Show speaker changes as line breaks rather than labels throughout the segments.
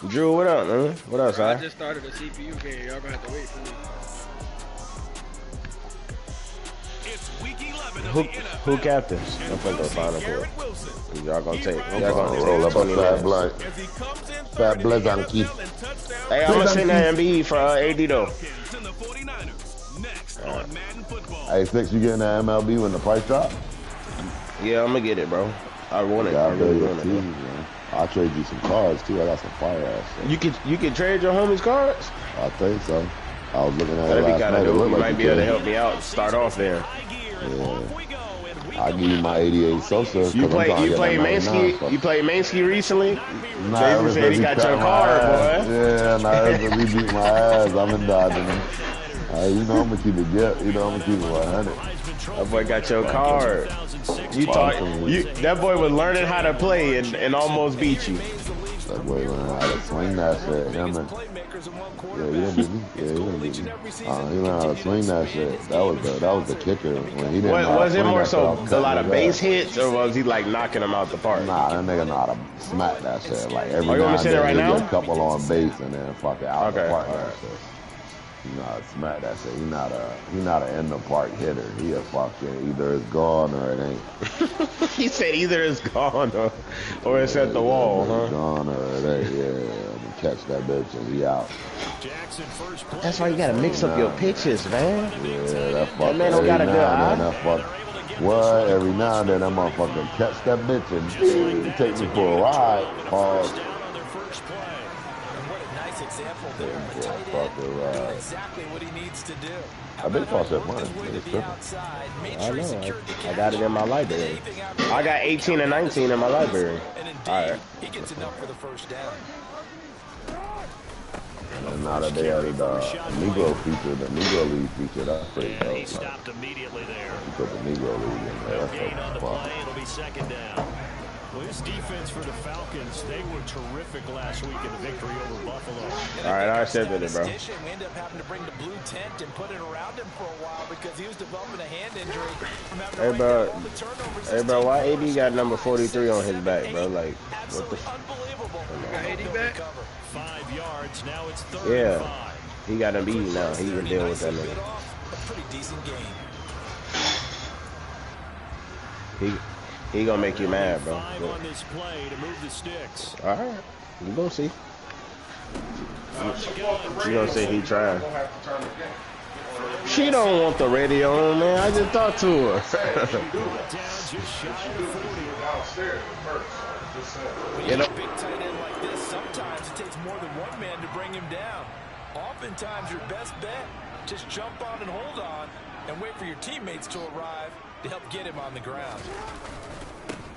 Drew, what up, man? What up,
Bro, I
Si?
just started a CPU game. Y'all gonna have to wait for me.
It's week 11 of
Who
the
who
NFL,
captains? I'm
and
finna
we'll
go
see
find a
Garrett
court.
Wilson.
Y'all gonna
He
take
brings
I'm
y'all
it
gonna
to
gonna
take
roll up a
20
fat
minutes.
blunt.
as he comes in
Fat
third in the
blazanki.
NFL in touchdown
Hey, I'm gonna
receiving.
send
Blazanki.
that MB for
It's the
80 though.
Falcons and the 49ers. Next
Alright.
on Madden Football.
Hey, Six, you getting that MLB when the price drop?
Yeah, I'm gonna get it, bro. I want it. I
God
really
build your
want it, bro.
team, man. I'll trade you some cards, too. I got some fire ass stuff.
You could trade your homies cards?
I think so. I was looking at it
That'd be
last
kind of
night. It
dope.
looked
You
like
might
you
be able to
could.
help me out. Start off there.
Yeah. I'll give you my 88 Sosa
You
because I'm trying to get that 99
Mainski? You played Mainski recently?
Nah,
Jason
ever
said he
since he
got
cut
your
my
card,
ass.
boy.
Yeah, nah, ever since he beat my ass, I've been dodging him. You know I'm gonna keep it get. You know I'm gonna keep it 100.
That boy got your card. That boy was learning how to play and almost beat you.
That boy learned how to swing that shit. Him and, yeah, he didn't beat me. Yeah, he didn't beat me. He learned how to swing that shit. That was the kicker. When he didn't know how
Was
to
it
swing
more
that shit, I
so
was
a
cutting
lot
his
of base
ass.
hits, or was he like knocking them out the park?
Nah, that nigga know how to smack that shit. Like every
Oh, you want me
now
to
and
send it
then
right
he'll
now?
get a couple on base and then fuck it out the
Okay,
park
all
that
right.
shit. You know how to smack that shit. He not a end of park hitter. He a fucking either it's gone or it ain't.
He said either it's gone or it's at the wall,
Either it's
huh?
gone or it ain't. Yeah, and catch that bitch and he out.
That's why you gotta mix up your pitches, man.
Yeah, that fucker.
That man don't
Every
got a good
now and then
eye.
that fuck. What? Every now and then that motherfucker catch that bitch and take me for a ride. Pause.
Example
Take
there
him
of a
for a
tight
fucking
end doing
ride.
exactly what he needs to do.
I been cross that money. Niggas tripping.
I know. I got it in my library. I got 18 and 19 in my library.
And indeed,
All right.
he gets enough for the first down.
And now that they added Negro feature, the Negro League feature, that's pretty
And he
dope.
stopped immediately there.
You put the Negro League in there.
No
That's
gain on the
fuck.
play. It'll be second down. Well, this defense for the Falcons, they were terrific last week in the victory over Buffalo.
All right, I accepted it, bro.
We ended up having to bring the blue tent and put it around him for a while because he was developing a hand injury from having to
Hey,
write
bro.
down all the turnovers.
Hey, bro, why AD got number 43 on his back, bro? Like, what the?
Unbelievable.
Got 80 back?
5 yards. Now it's third
Yeah,
and 5.
he got him beat now. He can deal with that nigga.
A pretty decent game.
He gonna make you mad, bro.
5 on this play to move the sticks.
All right, you gonna see. You gonna say he trying. She don't want the radio on, man. I just talked to her.
Down just shy of 40.
When you have a big tight end like this, sometimes it takes more than one man to bring him down. Oftentimes, your best bet, just jump on and hold on and wait for your teammates to arrive to help get him on the ground.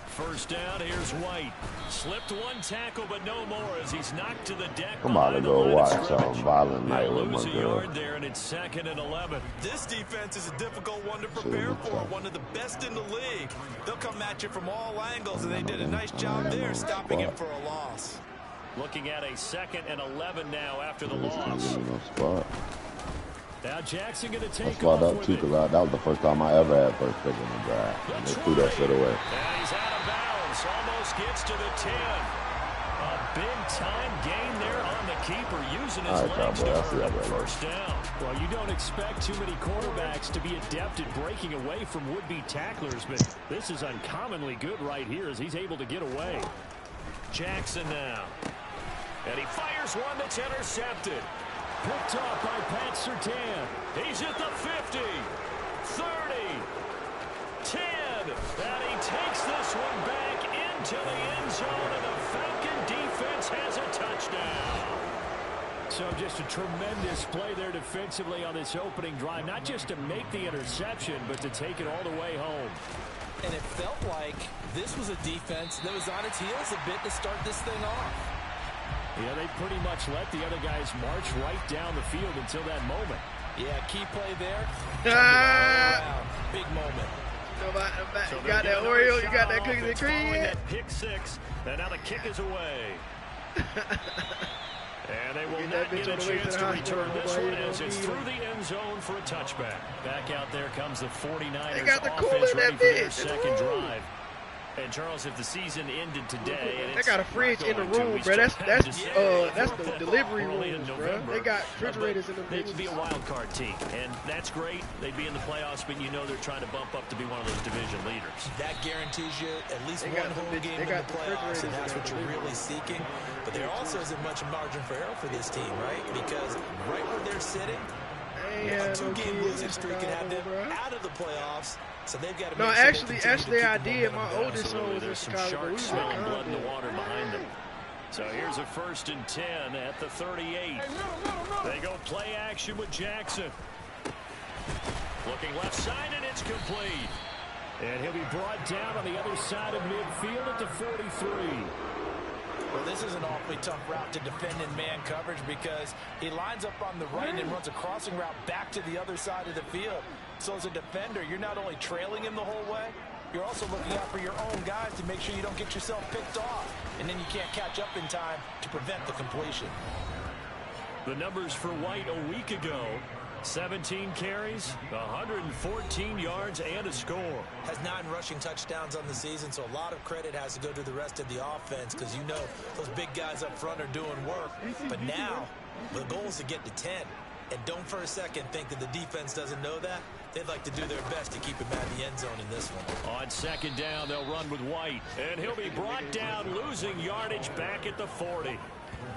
First down, here's White. Slipped one tackle, but no more as he's knocked to the deck.
I'm about to
behind the
go
line of
watch
scrimmage.
some Violent Night
They'll
with my
lose a
girl.
yard there, and it's second and 11.
This defense is a difficult one to prepare for, one of the best in the league. They'll come at you from all angles, and they did a nice job there stopping him for a loss.
Looking at a second and 11 now after the
This
loss.
nigga no spot.
Now Jackson going to
I
take
spot
off
up
with
too
it.
because that was the first time I ever had first pick in the draft. And they threw that shit away.
And he's out of bounds. Almost gets to the 10. A big-time gain there on the keeper, using his
All right,
legs
Cowboy,
to
I see
earn
that
a
right
first down. Well, you don't expect too many quarterbacks to be adept at breaking away from would-be tacklers, but this is uncommonly good right here as he's able to get away. Jackson now. And he fires one that's intercepted. Picked off by Pat Surtain. He's at the 50, 30, 10. And he takes this one back into the end zone, and the Falcon defense has a touchdown. So just a tremendous play there defensively on this opening drive. Not just to make the interception, but to take it all the way home.
And it felt like this was a defense that was on its heels a bit to start this thing off.
Yeah, they pretty much let the other guys march right down the field until that moment.
Yeah, key play there. Big moment.
You got that Oreo, you got that cookies and cream.
That pick six, and now the kick is away. And they will not get a chance to return this one as it's through the end zone for a touchback. Back out there comes the 49ers
They got the cooler
offense
in
ready
that
for their
bitch.
second drive. And Charles, if the season ended today, and
they got a fridge in the room, bro. That's the delivery room, bro. They got refrigerators in the room.
They'd be a wild card team, and that's great. They'd be in the playoffs, but you know they're trying to bump up to be one of those division leaders.
That guarantees you at least one home game in the playoffs, and that's what you're really seeking. But there also isn't much margin for error for this team, right? Because right where they're sitting, a 2-game losing streak could have them out of the playoffs. So they've got to
no,
make sure
actually, I did. My oldest son was in
There's some
Chicago.
sharks smelling blood in the water behind them. So here's a 1st and 10 at the 38. They go play action with Jackson. Looking left side, and it's complete. And he'll be brought down on the other side of midfield at the 43.
Well, this is an awfully tough route to defend in man coverage because he lines up on the right and runs a crossing route back to the other side of the field. So as a defender, you're not only trailing him the whole way, you're also looking out for your own guys to make sure you don't get yourself picked off. And then you can't catch up in time to prevent the completion.
The numbers for White a week ago: 17 carries, 114 yards, and a score.
Has 9 rushing touchdowns on the season, so a lot of credit has to go to the rest of the offense because you know those big guys up front are doing work. But now, the goal is to get to 10. And don't for a second think that the defense doesn't know that. They'd like to do their best to keep him out of the end zone in this one.
On 2nd down, they'll run with White. And he'll be brought down, losing yardage back at the 40.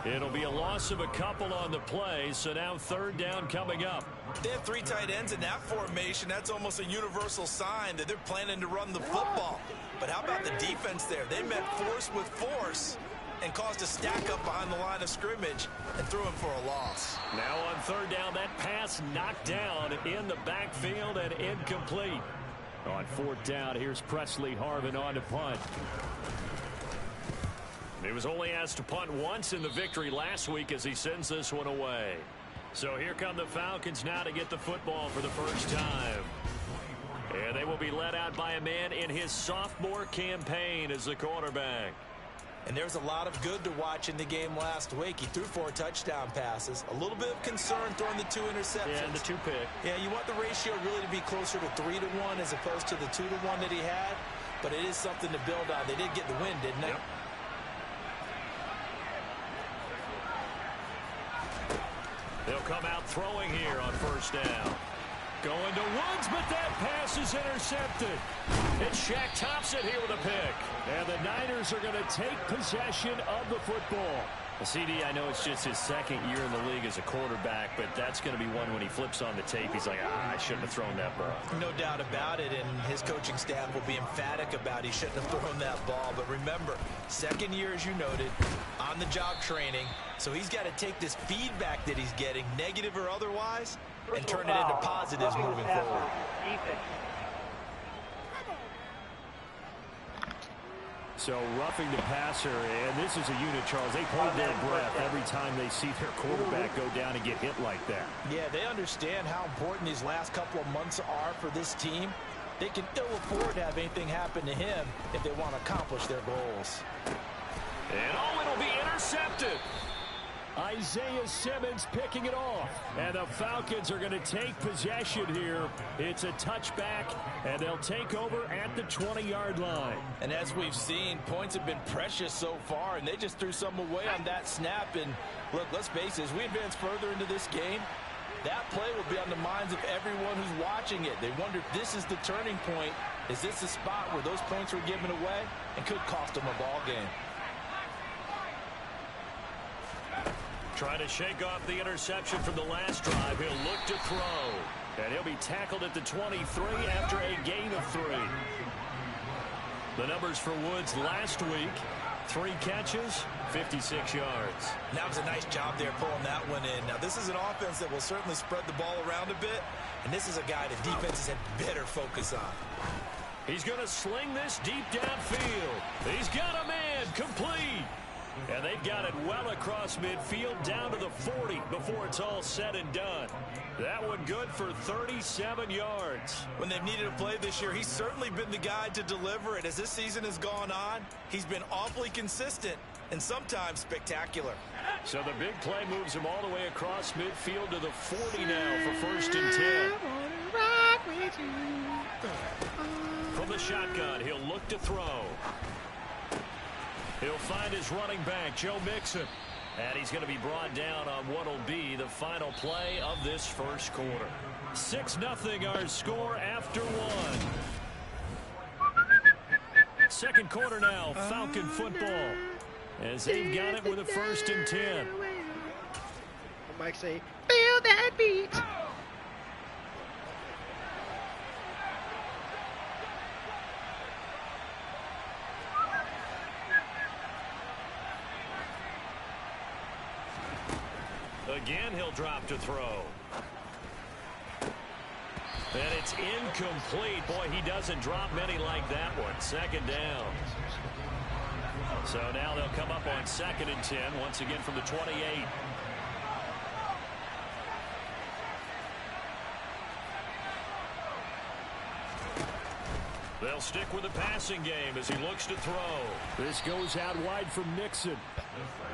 It'll be a loss of a couple on the play, so now 3rd down coming up.
They have 3 tight ends in that formation. That's almost a universal sign that they're planning to run the football. But how about the defense there? They met force with force and caused a stack up behind the line of scrimmage and threw him for a loss.
Now on 3rd down, that pass knocked down in the backfield and incomplete. On 4th down, here's Presley Harvin on to punt. He was only asked to punt once in the victory last week as he sends this one away. So here come the Falcons now to get the football for the first time. And they will be led out by a man in his sophomore campaign as the quarterback.
And there's a lot of good to watch in the game last week. He threw 4 touchdown passes. A little bit of concern throwing the 2 interceptions.
Yeah, and the 2 pick.
Yeah, you want the ratio really to be closer to 3-to-1 as opposed to the 2-to-1 that he had. But it is something to build on. They did get the win, didn't they?
Yep. They'll come out throwing here on 1st down. Going to Woods, but that pass is intercepted. It's Shaq Thompson here with a pick. And the Niners are going to take possession of the football. CD, I know it's just his 2nd year in the league as a quarterback, but that's going to be one when he flips on the tape. He's like, I shouldn't have thrown that ball.
No doubt about it, and his coaching staff will be emphatic about he shouldn't have thrown that ball. But remember, 2nd year, as you noted, on-the-job training. So he's got to take this feedback that he's getting, negative or otherwise, and turn it into positives moving forward.
So roughing the passer, and this is a unit, Charles. They hold their breath every time they see their quarterback go down and get hit like that.
Yeah, they understand how important these last couple of months are for this team. They can ill afford to have anything happen to him if they want to accomplish their goals.
And it'll be intercepted. Isaiah Simmons picking it off. And the Falcons are going to take possession here. It's a touchback, and they'll take over at the 20-yard line.
And as we've seen, points have been precious so far, and they just threw some away on that snap. And look, let's face it, as we advance further into this game, that play will be on the minds of everyone who's watching it. They wonder if this is the turning point. Is this the spot where those points were given away and could cost them a ball game?
Trying to shake off the interception from the last drive. He'll look to throw. And he'll be tackled at the 23 after a gain of 3. The numbers for Woods last week: 3 catches, 56 yards.
That was a nice job there pulling that one in. Now, this is an offense that will certainly spread the ball around a bit. And this is a guy that defenses have better focus on.
He's going to sling this deep downfield. He's got a man complete. And they've got it well across midfield down to the 40 before it's all said and done. That one good for 37 yards.
When they've needed a play this year, he's certainly been the guy to deliver it. As this season has gone on, he's been awfully consistent and sometimes spectacular.
So the big play moves him all the way across midfield to the 40 now for 1st and 10. From the the shotgun. He'll look to throw. He'll find his running back, Joe Mixon. And he's going to be brought down on what will be the final play of this first quarter. 6-0 our score after one. Second quarter now, Falcon football. As they've got it with a 1st and 10.
Mike say, feel that beat.
Again, he'll drop to throw. And it's incomplete. Boy, he doesn't drop many like that one. 2nd down. So now they'll come up on 2nd and 10, once again from the 28. They'll stick with the passing game as he looks to throw. This goes out wide from Mixon.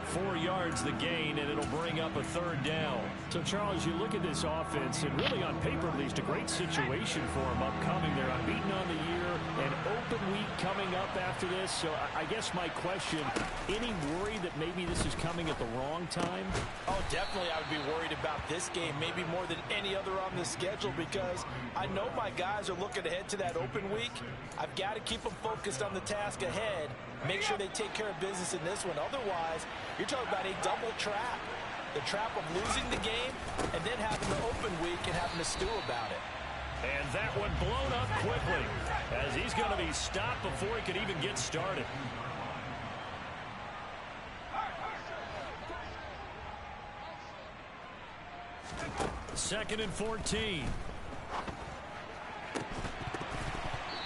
4 yards the gain, and it'll bring up a 3rd down. So, Charles, you look at this offense, and really on paper at least a great situation for them upcoming. They're unbeaten on the year, an open week coming up after this. So I guess my question, any worry that maybe this is coming at the wrong time?
Oh, definitely I would be worried about this game, maybe more than any other on the schedule, because I know my guys are looking ahead to that open week. I've got to keep them focused on the task ahead, make sure they take care of business in this one. Otherwise, you're talking about a double trap. The trap of losing the game and then having the open week and having to stew about it.
And that one blown up quickly as he's going to be stopped before he could even get started. Second and 14.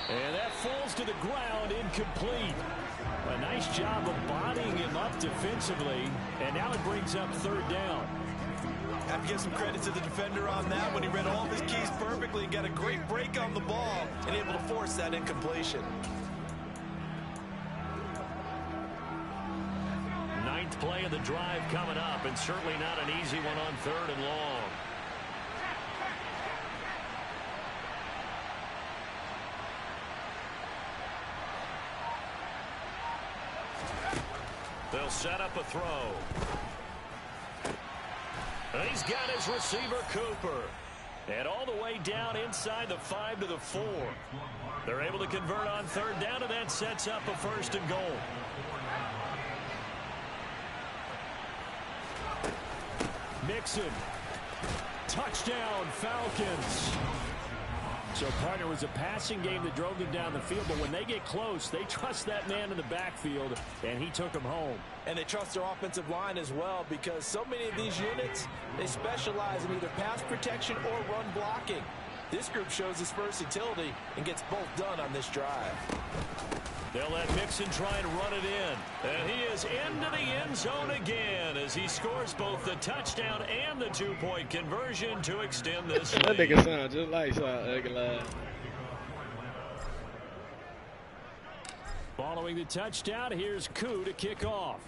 And that falls to the ground, incomplete. A nice job of bodying him up defensively, and now it brings up 3rd down.
Have to give some credit to the defender on that when he read all of his keys perfectly and got a great break on the ball and able to force that incompletion.
9th play of the drive coming up, and certainly not an easy one on 3rd and long. They'll set up a throw. And he's got his receiver, Cooper. And all the way down inside the 5 to the 4. They're able to convert on 3rd down, and that sets up a 1st and goal. Mixon. Touchdown, Falcons. So, partner, it was a passing game that drove them down the field, but when they get close, they trust that man in the backfield, and he took them home.
And they trust their offensive line as well, because so many of these units, they specialize in either pass protection or run blocking. This group shows its versatility and gets both done on this drive.
They'll let Mixon try and run it in. And he is into the end zone again as he scores both the touchdown and the 2-point conversion to extend this lead.
That nigga sound just like something.
Following the touchdown, here's Koo to kick off.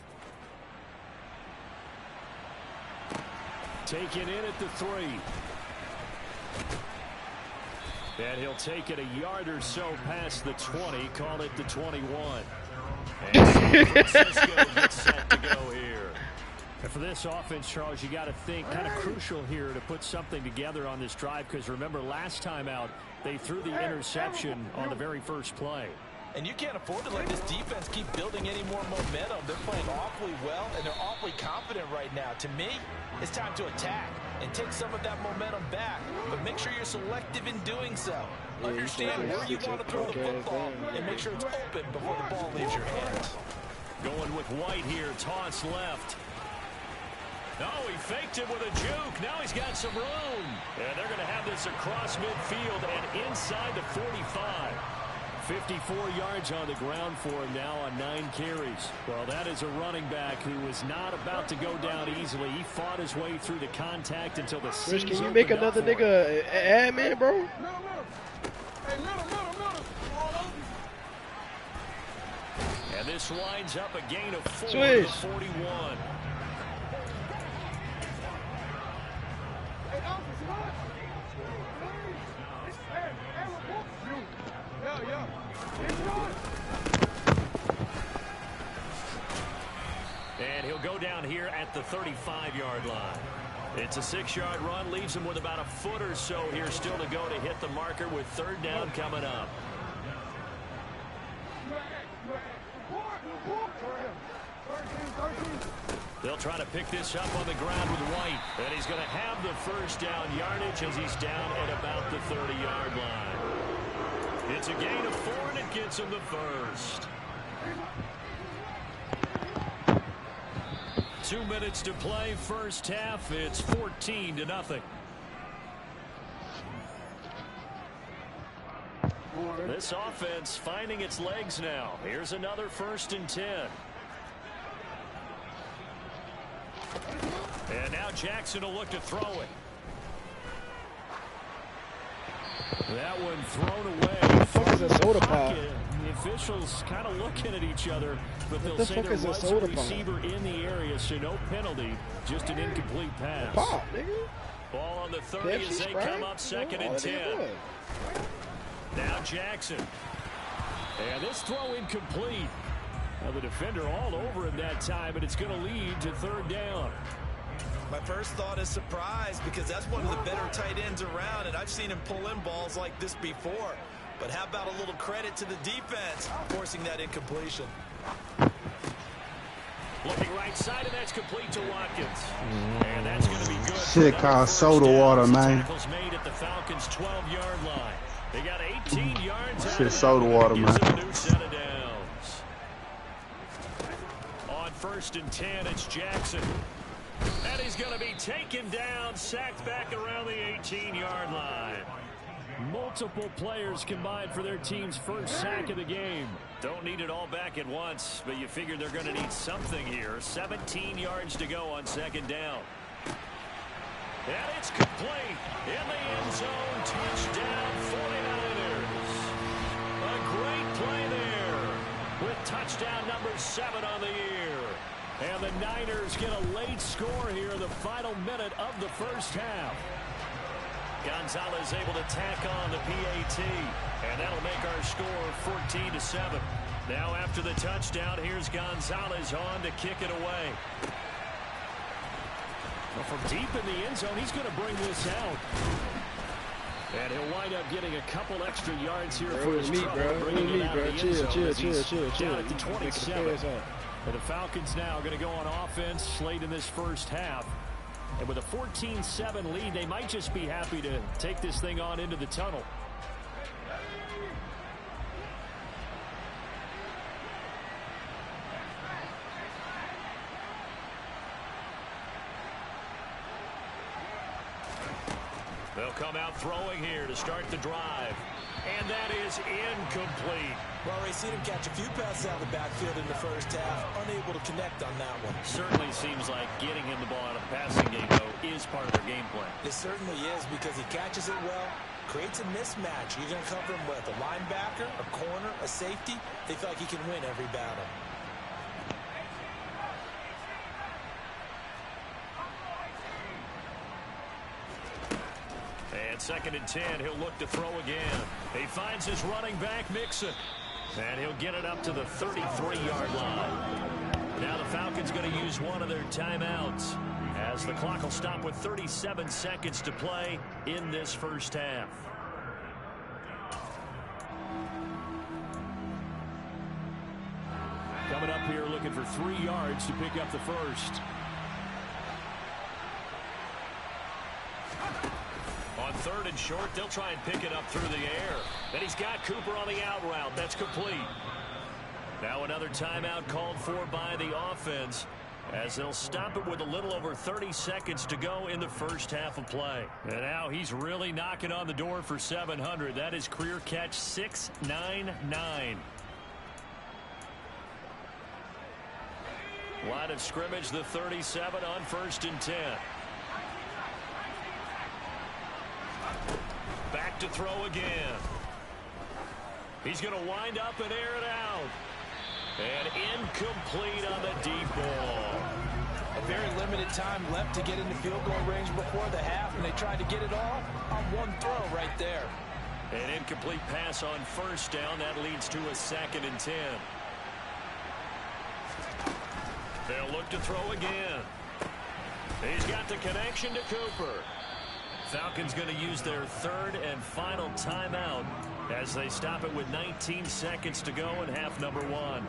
Taken in at the 3. And he'll take it a yard or so past the 20, call it the 21. And San Francisco gets set to go here. And for this offense, Charles, you got to think kind of crucial here to put something together on this drive, because remember last time out, they threw the interception on the very first play.
And you can't afford to let this defense keep building any more momentum. They're playing awfully well, and they're awfully confident right now. To me, it's time to attack and take some of that momentum back, but make sure you're selective in doing so. Understand where you want to throw the football and make sure it's open before the ball leaves your hands.
Going with White here, toss left. Oh, he faked it with a juke. Now he's got some room. And they're going to have this across midfield and inside the 45. 54 yards on the ground for him now on 9 carries. Well, that is a running back who was not about to go down easily. He fought his way through the contact until the season.
Can you make another nigga admin, bro?
And this winds up a gain of 4
Switch.
to 41. at the 35-yard line. It's a 6-yard run, leaves him with about a foot or so here still to go to hit the marker with 3rd down coming up. They'll try to pick this up on the ground with White, and he's going to have the 1st down yardage as he's down at about the 30-yard line. It's a gain of 4, and it gets him the 1st. 2 minutes to play, first half. It's 14-0. This offense finding its legs now. Here's another 1st and 10. And now Jackson will look to throw it. That one thrown away.
What the fuck is a soda pop?
The officials kind of looking at each other, but they'll
the
say
fuck
there
is a
was a
soda pop?
receiver in the area, so no penalty, just an incomplete pass.
Pop, nigga.
Ball on the 30
Pepsi
as they
Sprite?
come up 2nd and 10. Now Jackson. And this throw incomplete. Now the defender all over him that time, but it's going to lead to 3rd down.
My first thought is surprise, because that's one of the better tight ends around, and I've seen him pull in balls like this before. But how about a little credit to the defense forcing that incompletion?
Looking right side, and that's complete to Watkins. And that's going to be good.
Shit called soda water, man.
Tackles made at the Falcons' 12-yard line. They got 18 yards.
Shit soda water, man.
A new set of downs. On 1st and 10, it's Jackson. And he's going to be taken down, sacked back around the 18-yard line. Multiple players combined for their team's first sack of the game. Don't need it all back at once, but you figure they're going to need something here. 17 yards to go on 2nd down. And it's complete in the end zone. Touchdown 49ers. A great play there with touchdown number 7 on the year. And the Niners get a late score here in the final minute of the first half. Gonzalez able to tack on the PAT, and that'll make our score 14-7. Now after the touchdown, here's Gonzalez on to kick it away. Well, from deep in the end zone, he's going to bring this out. And he'll wind up getting a couple extra yards here for his trouble, bringing it out of the end zone. Chill. Down at the 27. And the Falcons now going to go on offense late in this first half. And with a 14-7 lead, they might just be happy to take this thing on into the tunnel. They'll come out throwing here to start the drive. And that is incomplete.
Well, we've seen him catch a few passes out of the backfield in the first half, unable to connect on that one.
Certainly seems like getting him the ball out of the passing game, though, is part of their game plan.
It certainly is, because he catches it well, creates a mismatch. You're going to cover him with a linebacker, a corner, a safety. They feel like he can win every battle.
And 2nd and 10, he'll look to throw again. He finds his running back, Mixon. And he'll get it up to the 33-yard line. Now the Falcons going to use one of their timeouts, as the clock will stop with 37 seconds to play in this first half. Coming up here looking for 3 yards to pick up the first. On 3rd and short, they'll try and pick it up through the air. Then he's got Cooper on the out route. That's complete. Now another timeout called for by the offense, as they'll stop it with a little over 30 seconds to go in the first half of play. And now he's really knocking on the door for 700. That is career catch 699. Line of scrimmage, the 37 on 1st and 10. Back to throw again. He's going to wind up and air it out. And incomplete on the deep ball.
A very limited time left to get into field goal range before the half, and they tried to get it all on one throw right there.
An incomplete pass on 1st down. That leads to a 2nd and 10. They'll look to throw again. He's got the connection to Cooper. Falcons going to use their third and final timeout as they stop it with 19 seconds to go in half number 1.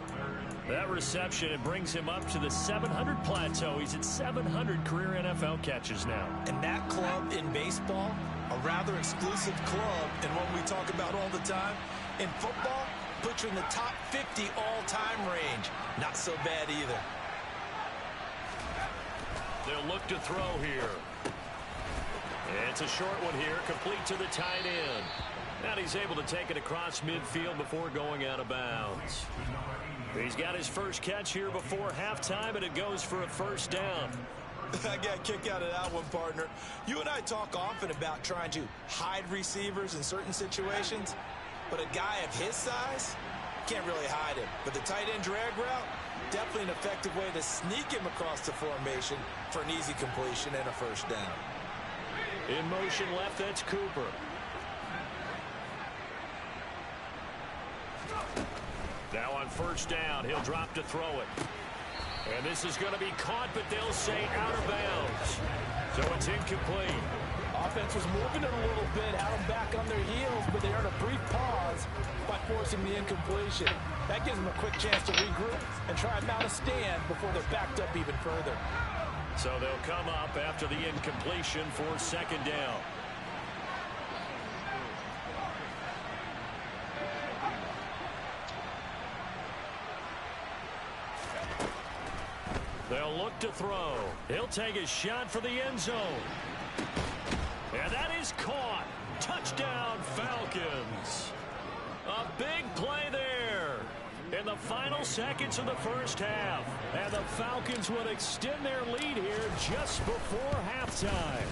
That reception, it brings him up to the 700 plateau. He's at 700 career NFL catches now.
And that club in baseball, a rather exclusive club, and one we talk about all the time. In football, puts you in the top 50 all-time range. Not so bad either.
They'll look to throw here. It's a short one here, complete to the tight end. Now he's able to take it across midfield before going out of bounds. He's got his first catch here before halftime, and it goes for a first down.
I got a kick out of that one, partner. You and I talk often about trying to hide receivers in certain situations, but a guy of his size can't really hide him. But the tight end drag route, definitely an effective way to sneak him across the formation for an easy completion and a first down.
In motion left, that's Cooper. Now on first down, he'll drop to throw it. And this is going to be caught, but they'll say out of bounds. So it's incomplete.
Offense was moving it a little bit, had them back on their heels, but they earned a brief pause by forcing the incompletion. That gives them a quick chance to regroup and try and mount a stand before they're backed up even further.
So they'll come up after the incompletion for second down. They'll look to throw. He'll take a shot for the end zone. And that is caught. Touchdown, Falcons. A big play there in the final seconds of the first half. And the Falcons would extend their lead here just before halftime.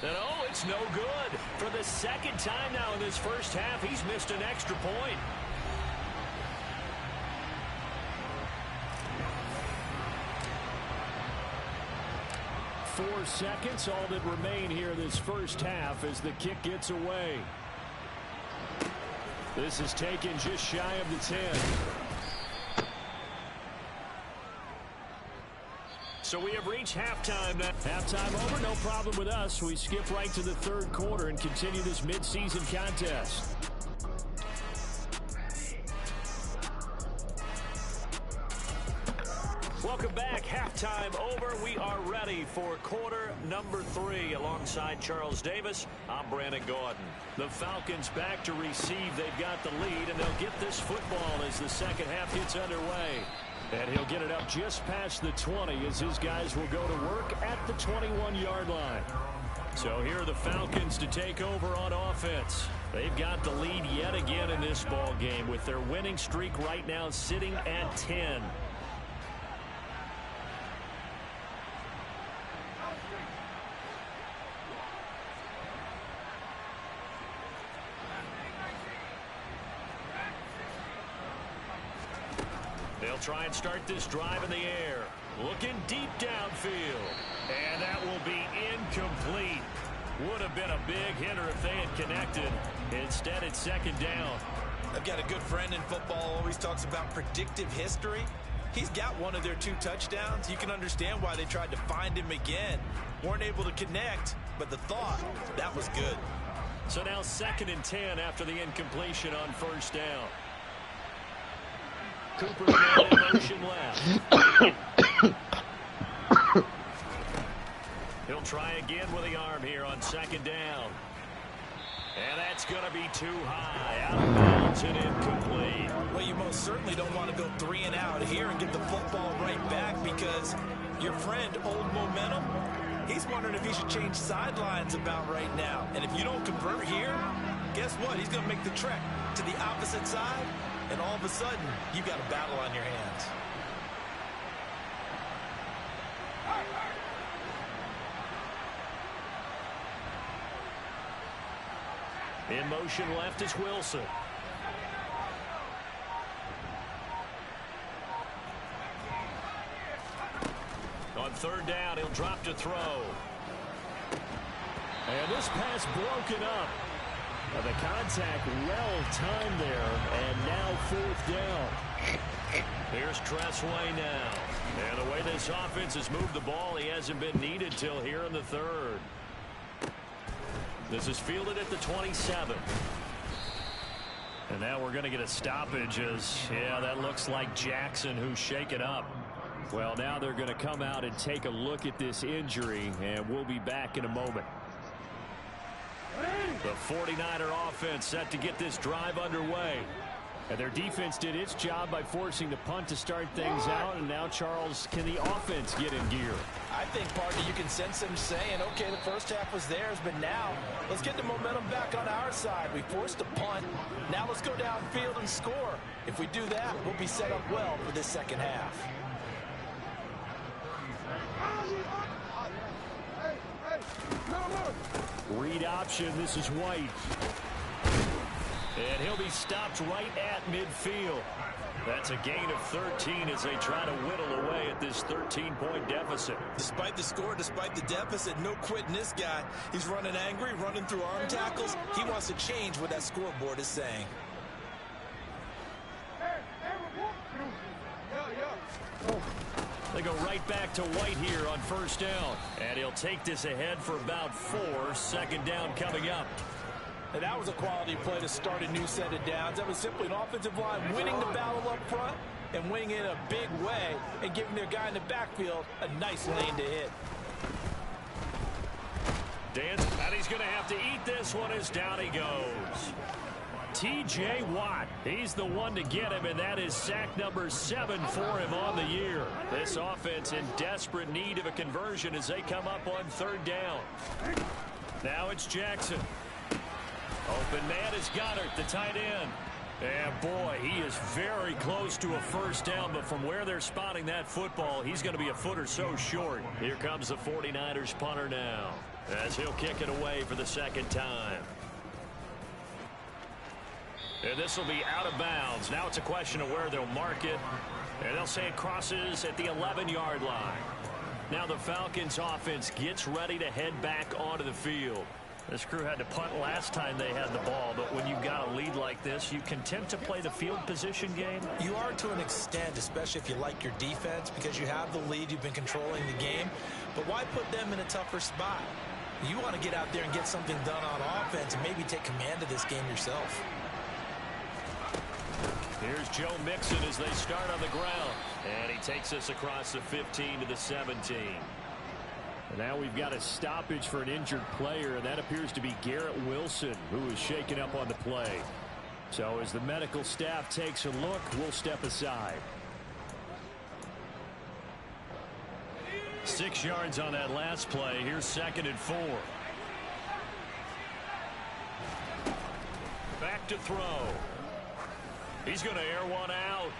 And oh, it's no good. For the second time now in this first half, he's missed an extra point. Four seconds, all that remain here this first half as the kick gets away. This is taken just shy of the 10. So we have reached halftime now. Halftime over, no problem with us. We skip right to the third quarter and continue this midseason contest. Welcome back. Halftime over. We are ready for quarter number 3. Alongside Charles Davis, I'm Brandon Gordon. The Falcons back to receive. They've got the lead, and they'll get this football as the second half gets underway. And he'll get it up just past the 20 as his guys will go to work at the 21-yard line. So here are the Falcons to take over on offense. They've got the lead yet again in this ball game with their winning streak right now sitting at 10. They'll try and start this drive in the air. Looking deep downfield. And that will be incomplete. Would have been a big hitter if they had connected. Instead, it's second down.
I've got a good friend in football, always talks about predictive history. He's got one of their 2 touchdowns. You can understand why they tried to find him again. Weren't able to connect, but the thought, that was good.
So now 2nd and 10 after the incompletion on first down. Cooper's now in motion left. He'll try again with the arm here on second down. And that's going to be too high. Out of bounds and incomplete.
Well, you most certainly don't want to go 3 and out here and get the football right back because your friend, Old Momentum, he's wondering if he should change sidelines about right now. And if you don't convert here, guess what? He's going to make the trek to the opposite side. And all of a sudden, you've got a battle on your hands.
In motion left is Wilson. On third down, he'll drop to throw. And this pass broken up. The contact well-timed there, and now 4th down. Here's Tressway now. And the way this offense has moved the ball, he hasn't been needed till here in the 3rd. This is fielded at the 27. And now we're going to get a stoppage as, yeah, that looks like Jackson who's shaken up. Well, now they're going to come out and take a look at this injury, and we'll be back in a moment. The 49er offense set to get this drive underway. And their defense did its job by forcing the punt to start things out. And now, Charles, can the offense get in gear?
I think, partner, you can sense them saying, okay, the first half was theirs, but now let's get the momentum back on our side. We forced a punt. Now let's go downfield and score. If we do that, we'll be set up well for this second half.
Read option. This is White. And he'll be stopped right at midfield. That's a gain of 13 as they try to whittle away at this 13-point deficit.
Despite the score, despite the deficit, no quitting this guy. He's running angry, running through arm tackles. He wants to change what that scoreboard is saying.
They go right back to White here on 1st down. And he'll take this ahead for about 4. 2nd down coming up.
And that was a quality play to start a new set of downs. That was simply an offensive line winning the battle up front and winning it in a big way and giving their guy in the backfield a nice lane to hit.
Dance, and he's going to have to eat this one as down he goes. T.J. Watt, he's the one to get him, and that is sack number 7 for him on the year. This offense in desperate need of a conversion as they come up on 3rd down. Now it's Jackson. Open man is Goddard, the tight end. And boy, he is very close to a 1st down, but from where they're spotting that football, he's going to be a foot or so short. Here comes the 49ers punter now, as he'll kick it away for the 2nd time. And this will be out of bounds. Now it's a question of where they'll mark it. And they'll say it crosses at the 11-yard line. Now the Falcons offense gets ready to head back onto the field. This crew had to punt last time they had the ball, but when you've got a lead like this, you content to play the field position game?
You are to an extent, especially if you like your defense, because you have the lead, you've been controlling the game. But why put them in a tougher spot? You want to get out there and get something done on offense and maybe take command of this game yourself.
Here's Joe Mixon as they start on the ground. And he takes us across the 15 to the 17. And now we've got a stoppage for an injured player, and that appears to be Garrett Wilson, who is shaken up on the play. So as the medical staff takes a look, we'll step aside. 6 yards on that last play. Here's 2nd and 4. Back to throw. He's going to air one out.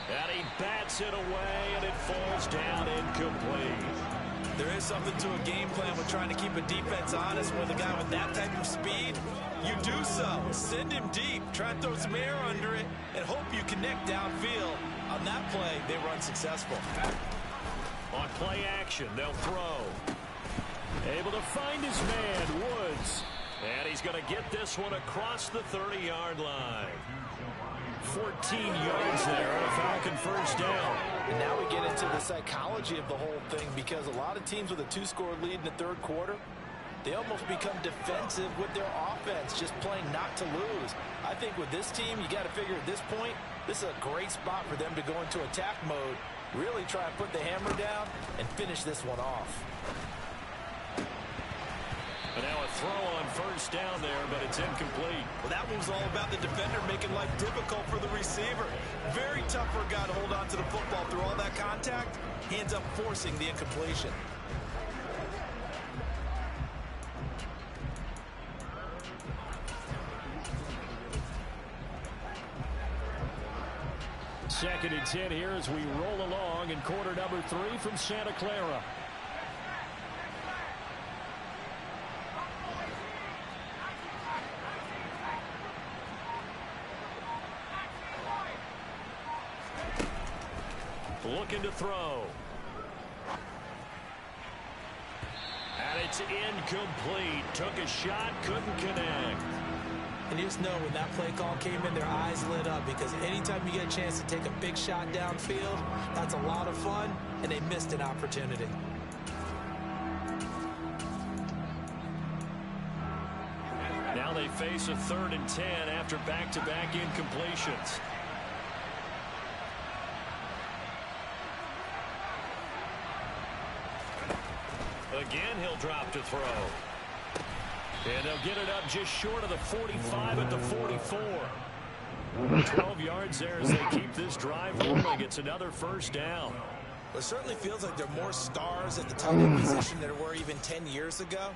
And he bats it away, and it falls down incomplete.
There is something to a game plan with trying to keep a defense honest with a guy with that type of speed. You do so. Send him deep. Try and throw some air under it and hope you connect downfield. On that play, they were unsuccessful.
On play action, they'll throw. Able to find his man, Woods. And he's going to get this one across the 30-yard line. 14 yards there on a Falcon 1st down.
And now we get into the psychology of the whole thing, because a lot of teams with a 2-score lead in the 3rd quarter, they almost become defensive with their offense, just playing not to lose. I think with this team, you got to figure at this point, this is a great spot for them to go into attack mode, really try and put the hammer down and finish this one off.
And now a throw on 1st down there, but it's incomplete.
Well, that move's all about the defender making life difficult for the receiver. Very tough for a guy to hold on to the football through all that contact. He ends up forcing the incompletion.
Second and 10 here as we roll along in quarter number 3 from Santa Clara. Looking to throw. And it's It's incomplete. Took a shot, couldn't connect.
And you just know when that play call came in, their eyes lit up, because anytime you get a chance to take a big shot downfield, that's a lot of fun, and they missed an opportunity.
Now they face a 3rd and 10 after back-to-back incompletions. Again, he'll drop to throw. And they'll get it up just short of the 45 at the 44. 12 yards there as they keep this drive rolling. It's another first down.
Well, it certainly feels like there are more stars at the tight end position than there were even 10 years ago.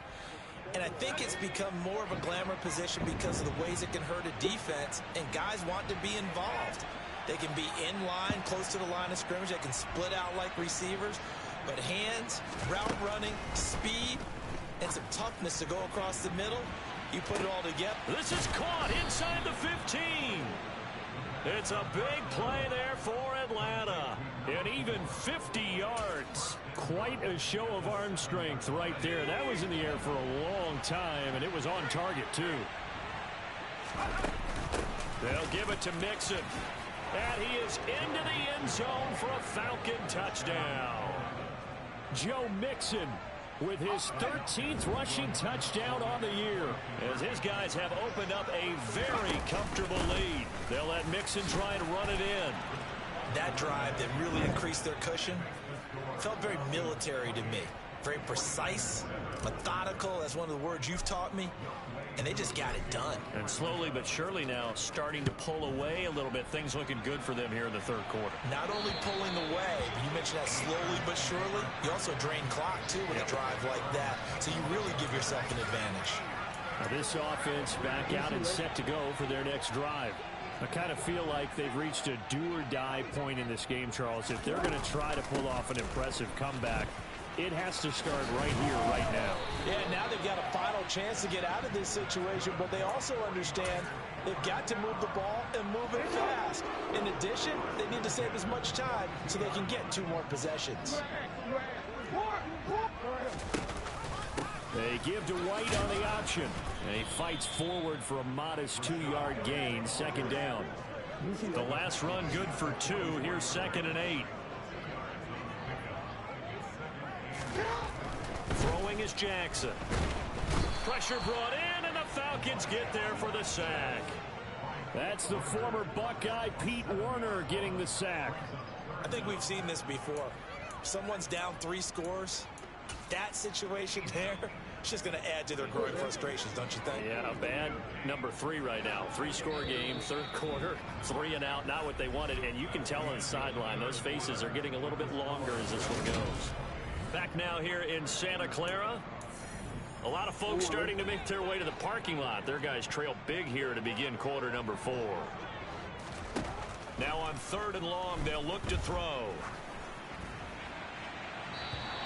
And I think it's become more of a glamour position because of the ways it can hurt a defense, and guys want to be involved. They can be in line, close to the line of scrimmage. They can split out like receivers. But hands, route running, speed, and some toughness to go across the middle, you put it all together.
This is caught inside the 15. It's a big play there for Atlanta. And even 50 yards. Quite a show of arm strength right there. That was in the air for a long time, and it was on target, too. They'll give it to Mixon. And he is into the end zone for a Falcon touchdown. Joe Mixon with his 13th rushing touchdown on the year, as his guys have opened up a very comfortable lead. They'll let Mixon try and run it in.
That drive that really increased their cushion felt very military to me. Very precise, methodical, that's one of the words you've taught me. And they just got it done.
And slowly but surely now starting to pull away a little bit. Things looking good for them here in the 3rd quarter.
Not only pulling away, but you mentioned that slowly but surely. You also drain clock, too, with a drive like that. So you really give yourself an advantage.
Now this offense back out and set to go for their next drive. I kind of feel like they've reached a do-or-die point in this game, Charles. If they're going to try to pull off an impressive comeback, it has to start right here, right now.
Yeah, now they've got a final chance to get out of this situation, but they also understand they've got to move the ball and move it fast. In addition, they need to save as much time so they can get 2 more possessions.
They give to White on the option, and he fights forward for a modest 2-yard gain, 2nd down. The last run good for 2. Here's 2nd and 8. Throwing is Jackson. Pressure brought in, and the Falcons get there for the sack. That's the former Buckeye Pete Werner getting the sack.
I think we've seen this before. Someone's down 3 scores. That situation there, it's just going to add to their growing frustrations, don't you think?
Yeah, a bad number 3 right now. 3-score game, 3rd quarter, 3 and out, not what they wanted. And you can tell on the sideline, those faces are getting a little bit longer as this one goes. Back now here in Santa Clara. A lot of folks starting to make their way to the parking lot. Their guys trail big here to begin quarter number 4. Now on 3rd and long, they'll look to throw.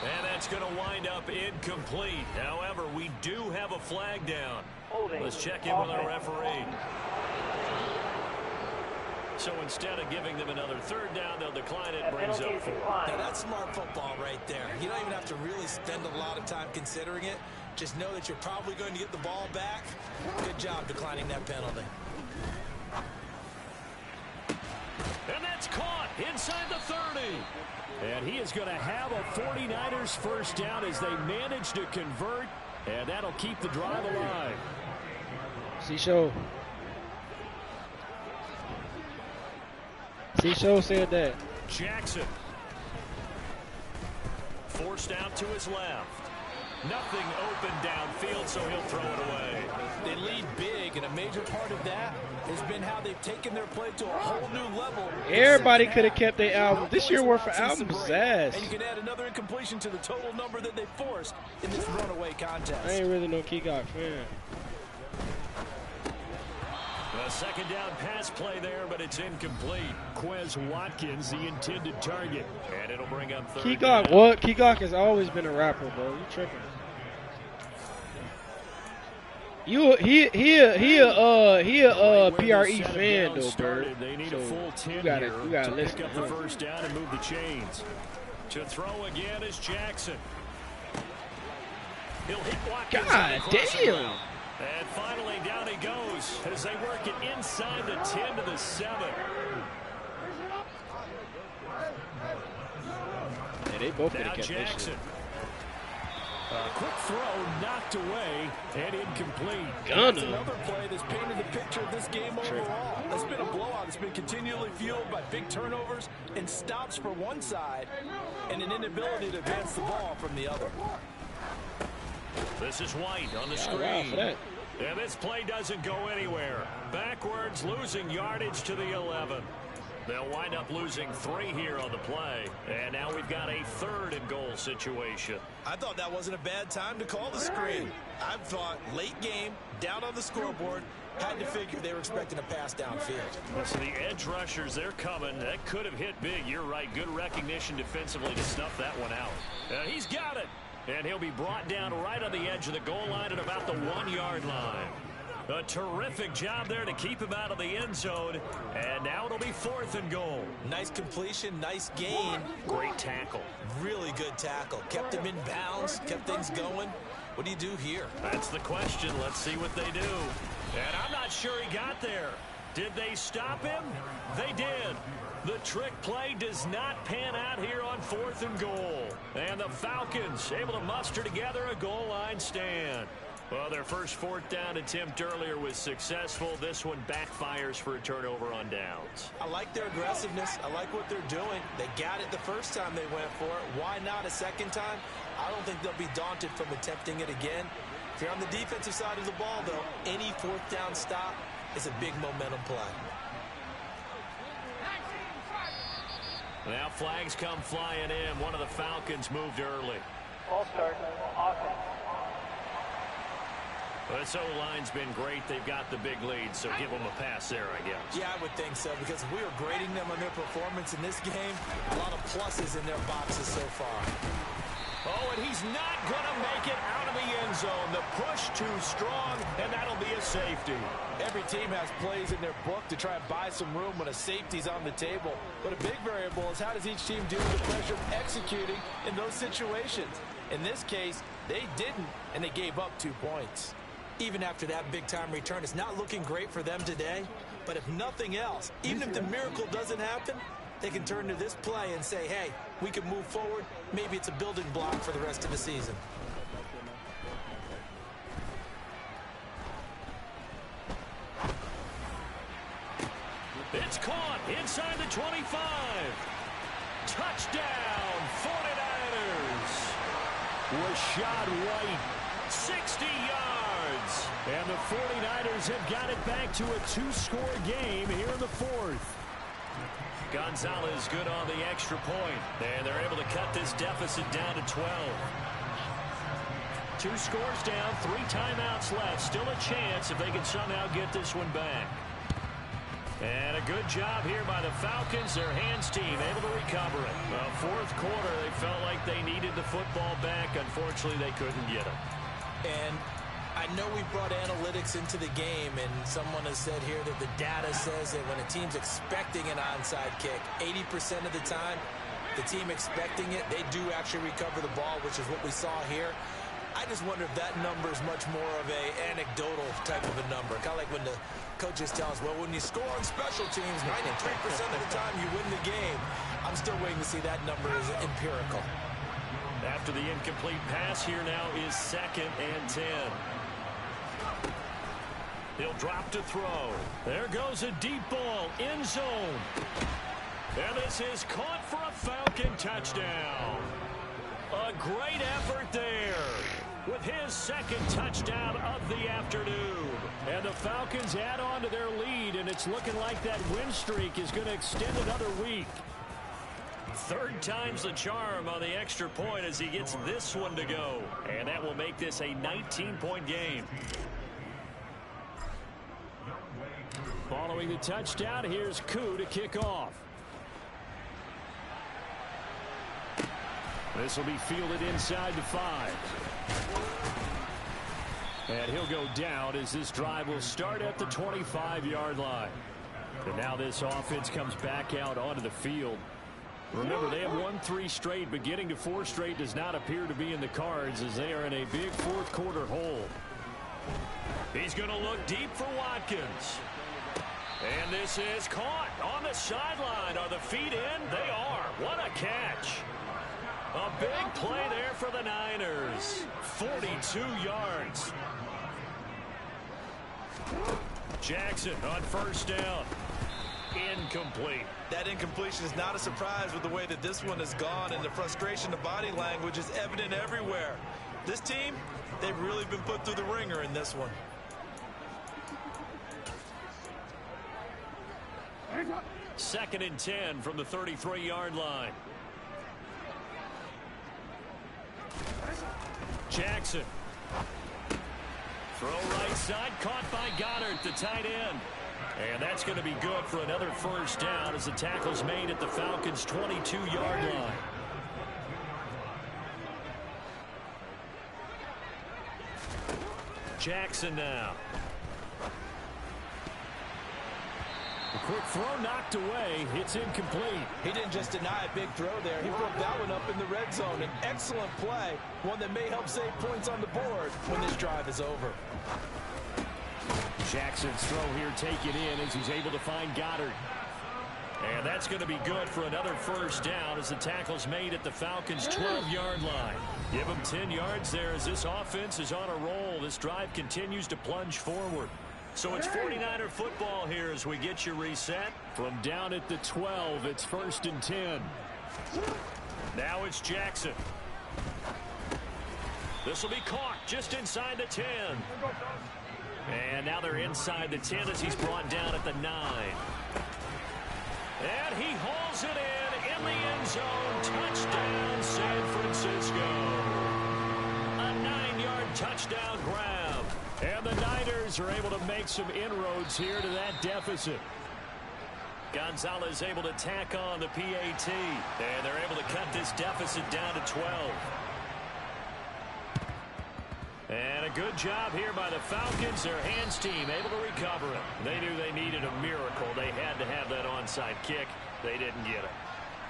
And that's going to wind up incomplete. However, we do have a flag down. Let's check in with our referee. So instead of giving them another 3rd down, they'll decline it. Brings up 4.
Now that's smart football right there. You don't even have to really spend a lot of time considering it. Just know that you're probably going to get the ball back. Good job declining that penalty.
And that's caught inside the 30. And he is going to have a 49ers first down as they manage to convert. And that'll keep the drive alive.
C-Show said that.
Jackson. Forced out to his left. Nothing open downfield, so he'll throw it away.
They lead big, and a major part of that has been how they've taken their play to a whole new level.
Everybody could have kept their album. This year worth for albums was ass.
And you can add another incompletion to the total number that they forced in this runaway contest.
I ain't really no Keycock fan.
A 2nd down pass play there, but it's incomplete. Quez Watkins, the intended target. And it'll bring up 3rd
Keycock,
down.
what? Keycock has always been a rapper, bro. You tripping. He a PRE fan though, bro.
They need
So
a full 10
you gotta
to
listen
pick up
to
the
him.
first down and move the chains. To throw again is Jackson. He'll hit Watkins.
God damn.
And finally, down he goes as they work it inside the 10 to the 7.
Yeah, they both
Now Jackson. Quick throw knocked away and incomplete.
That's another play that's painted the picture of this game overall. It's been a blowout. It's been continually fueled by big turnovers and stops for one side and an inability to advance the ball from the other.
This is White on the screen. And this play doesn't go anywhere. Backwards, losing yardage to the 11. They'll wind up losing 3 here on the play. And now we've got a 3rd and goal situation.
I thought that wasn't a bad time to call the screen. I thought late game, down on the scoreboard, had to figure they were expecting a pass downfield.
So the edge rushers, they're coming. That could have hit big. You're right. Good recognition defensively to snuff that one out. He's got it. And he'll be brought down right on the edge of the goal line at about the 1-yard line. A terrific job there to keep him out of the end zone. And now it'll be 4th and goal.
Nice completion, nice gain.
Great tackle.
Really good tackle. Kept him in bounds, kept things going. What do you do here?
That's the question. Let's see what they do. And I'm not sure he got there. Did they stop him? They did. The trick play does not pan out here on 4th and goal. And the Falcons able to muster together a goal line stand. Well, their first 4th down attempt earlier was successful. This one backfires for a turnover on downs.
I like their aggressiveness. I like what they're doing. They got it the first time they went for it. Why not a second time? I don't think they'll be daunted from attempting it again. If you're on the defensive side of the ball, though, any 4th down stop is a big momentum play.
Now flags come flying in. One of the Falcons moved early.
Ball start. Offense.
This O-line's been great. They've got the big lead, so give them a pass there, I guess.
Yeah, I would think so, because if we were grading them on their performance in this game, a lot of pluses in their boxes so far.
Oh, and he's not going to make it out of the end zone. The push too strong, and that'll be a safety.
Every team has plays in their book to try and buy some room when a safety's on the table. But a big variable is how does each team deal with the pressure of executing in those situations. In this case, they didn't, and they gave up 2 points. Even after that big-time return, it's not looking great for them today. But if nothing else, even if the miracle doesn't happen, they can turn to this play and say, hey, we can move forward. Maybe it's a building block for the rest of the season.
It's caught inside the 25. Touchdown, 49ers. Rashad White, 60 yards. And the 49ers have got it back to a 2-score game here in the 4th. Gonzalez good on the extra point. And they're able to cut this deficit down to 12. 2 scores down, 3 timeouts left. Still a chance if they can somehow get this one back. And a good job here by the Falcons, their hands team, able to recover it. Well, 4th quarter, they felt like they needed the football back. Unfortunately, they couldn't get it.
And I know we brought analytics into the game, and someone has said here that the data says that when a team's expecting an onside kick, 80% of the time, the team expecting it, they do actually recover the ball, which is what we saw here. I just wonder if that number is much more of a anecdotal type of a number. Kind of like when the coaches tell us, well, when you score on special teams, 93% of the time you win the game. I'm still waiting to see that number is empirical.
After the incomplete pass, here now is 2nd and 10. He'll drop to throw. There goes a deep ball, end zone. And this is caught for a Falcon touchdown. A great effort there with his 2nd touchdown of the afternoon. And the Falcons add on to their lead, and it's looking like that win streak is going to extend another week. 3rd time's the charm on the extra point as he gets this one to go. And that will make this a 19-point game. Following the touchdown, here's Koo to kick off. This will be fielded inside the 5. And he'll go down as this drive will start at the 25-yard line. And now this offense comes back out onto the field. Remember, they have won 3 straight, but getting to 4 straight does not appear to be in the cards as they are in a big fourth quarter hole. He's going to look deep for Watkins. And this is caught on the sideline. Are the feet in? They are. What a catch. A big play there for the Niners. 42 yards. Jackson on first down. Incomplete.
That incompletion is not a surprise with the way that this one has gone, and the frustration of body language is evident everywhere. This team, they've really been put through the ringer in this one.
Second and 10 from the 33-yard line. Jackson. Throw right side, caught by Goddard, the tight end. And that's going to be good for another first down as the tackle's made at the Falcons' 22-yard line. Jackson now. A quick throw knocked away. It's incomplete.
He didn't just deny a big throw there. He broke that one up in the red zone. An excellent play, one that may help save points on the board when this drive is over.
Jackson's throw here taken in as he's able to find Goddard. And that's going to be good for another first down as the tackle's made at the Falcons' 12-yard line. Give them 10 yards there as this offense is on a roll. This drive continues to plunge forward. So it's 49er football here as we get you reset. From down at the 12, it's first and 10. Now it's Jackson. This will be caught just inside the 10. And now they're inside the 10 as he's brought down at the 9. And he hauls it in the end zone. Touchdown, San Francisco. A 9-yard touchdown grab. And the Niners are able to make some inroads here to that deficit. Gonzalez able to tack on the PAT. And they're able to cut this deficit down to 12. And a good job here by the Falcons. Their hands team able to recover it. They knew they needed a miracle. They had to have that onside kick. They didn't get it.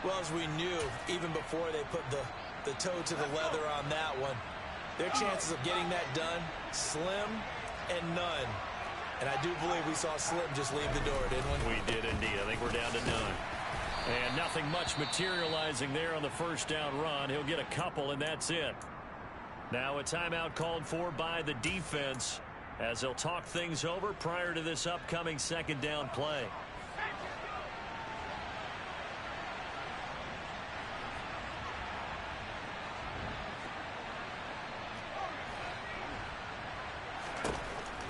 Well, as we knew, even before they put the toe to the leather on that one, their chances of getting that done, slim and none. And I do believe we saw Slim just leave the door, didn't we?
We did indeed. I think we're down to none. And nothing much materializing there on the first down run. He'll get a couple, and that's it. Now a timeout called for by the defense as they'll talk things over prior to this upcoming second down play.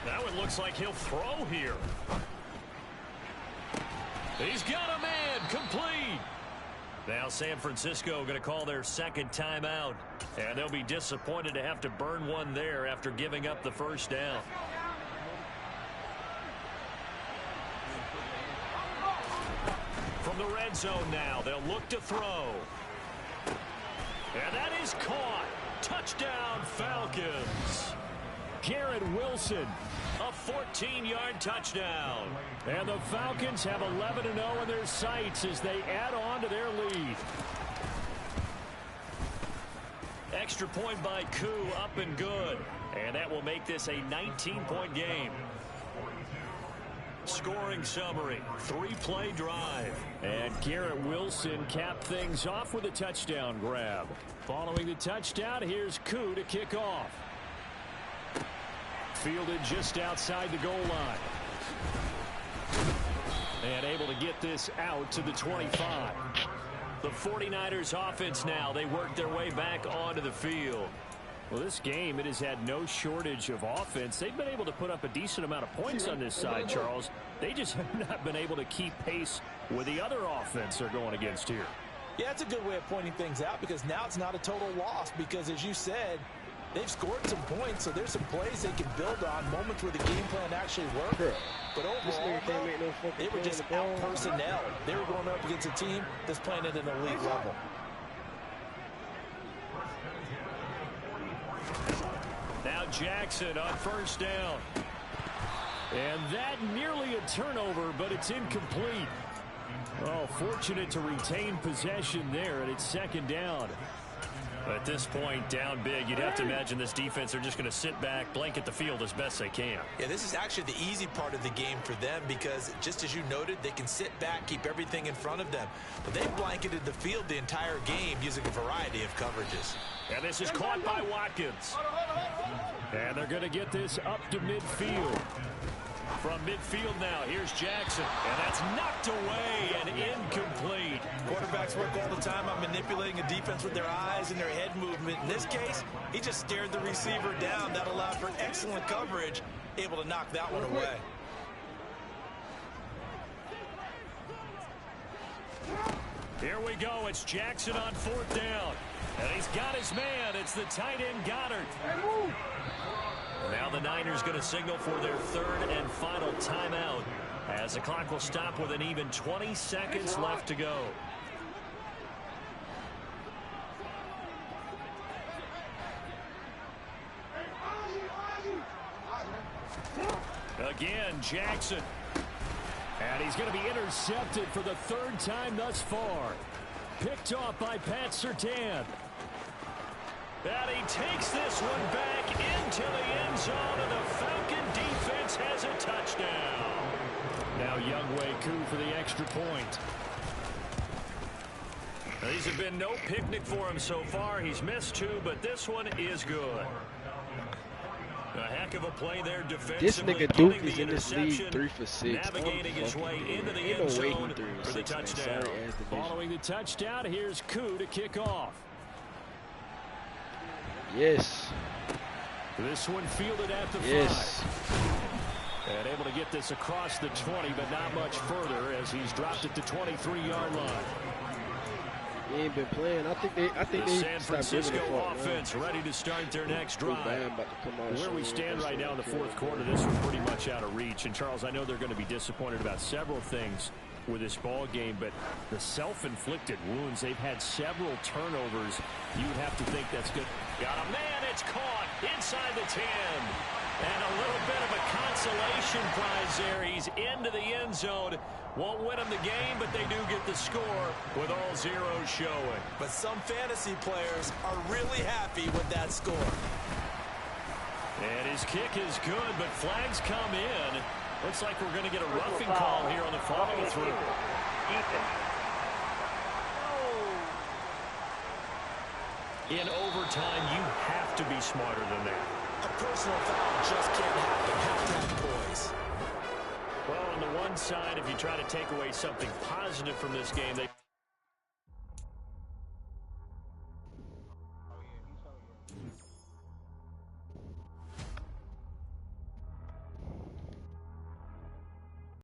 Now it looks like he'll throw here. He's got a man complete. Now San Francisco going to call their second timeout. And they'll be disappointed to have to burn one there after giving up the first down. From the red zone now, they'll look to throw. And that is caught. Touchdown, Falcons. Garrett Wilson, a 14-yard touchdown. And the Falcons have 11-0 in their sights as they add on to their lead. Extra point by Koo, up and good. And that will make this a 19-point game. Scoring summary, 3-play drive. And Garrett Wilson capped things off with a touchdown grab. Following the touchdown, here's Koo to kick off. Fielded just outside the goal line. And able to get this out to the 25. The 49ers offense now, they work their way back onto the field. Well, this game, it has had no shortage of offense. They've been able to put up a decent amount of points on this side, Charles. They just have not been able to keep pace with the other offense they're going against here.
Yeah, that's a good way of pointing things out because now it's not a total loss because, as you said, they've scored some points, so there's some plays they can build on, moments where the game plan actually worked. But overall, they were just out-personnel. They were going up against a team that's playing at an elite level.
Now Jackson on first down. And that nearly a turnover, but it's incomplete. Oh, fortunate to retain possession there, and it's second down. At this point, down big, you'd have to imagine this defense are just going to sit back, blanket the field as best they can.
Yeah, this is actually the easy part of the game for them because, just as you noted, they can sit back, keep everything in front of them. But they've blanketed the field the entire game using a variety of coverages.
And this is caught by Watkins. And they're going to get this up to midfield. From midfield now, here's Jackson. And that's knocked away and incomplete.
Quarterbacks work all the time on manipulating a defense with their eyes and their head movement. In this case, he just stared the receiver down. That allowed for excellent coverage, able to knock that one away.
Here we go. It's Jackson on fourth down. And he's got his man. It's the tight end Goddard. Now the Niners going to signal for their third and final timeout as the clock will stop with an even 20 seconds left to go. Again, Jackson. And he's going to be intercepted for the third time thus far. Picked off by Pat Surtain. And he takes this one back into the end zone, and the Falcon defense has a touchdown. Now Younghoe Koo for the extra point. Now, these have been no picnic for him so far. He's missed two, but this one is good. A heck of a play there defensively.
This nigga Duke is in this league 3 for 6.
Navigating his way into the end zone for the touchdown. Following the touchdown, here's Koo to kick off.
Yes.
This one fielded at the 5. And able to get this across the 20, but not much further as he's dropped it to 23-yard line.
He ain't been playing. I think
the San Francisco offense ready to start their next drive. Where we stand right now in the fourth quarter, this was pretty much out of reach. And Charles, I know they're going to be disappointed about several things with this ball game, but the self-inflicted wounds, they've had several turnovers. You would have to think that's good. Got a man, it's caught inside the 10. And a little bit of a consolation prize there. He's into the end zone. Won't win him the game, but they do get the score with all zeros showing.
But some fantasy players are really happy with that score.
And his kick is good, but flags come in. Looks like we're going to get a roughing call here on the follow-through. In overtime, you have to be smarter than that.
A personal foul just can't happen. Have that poise.
Well, on the one side, if you try to take away something positive from this game, they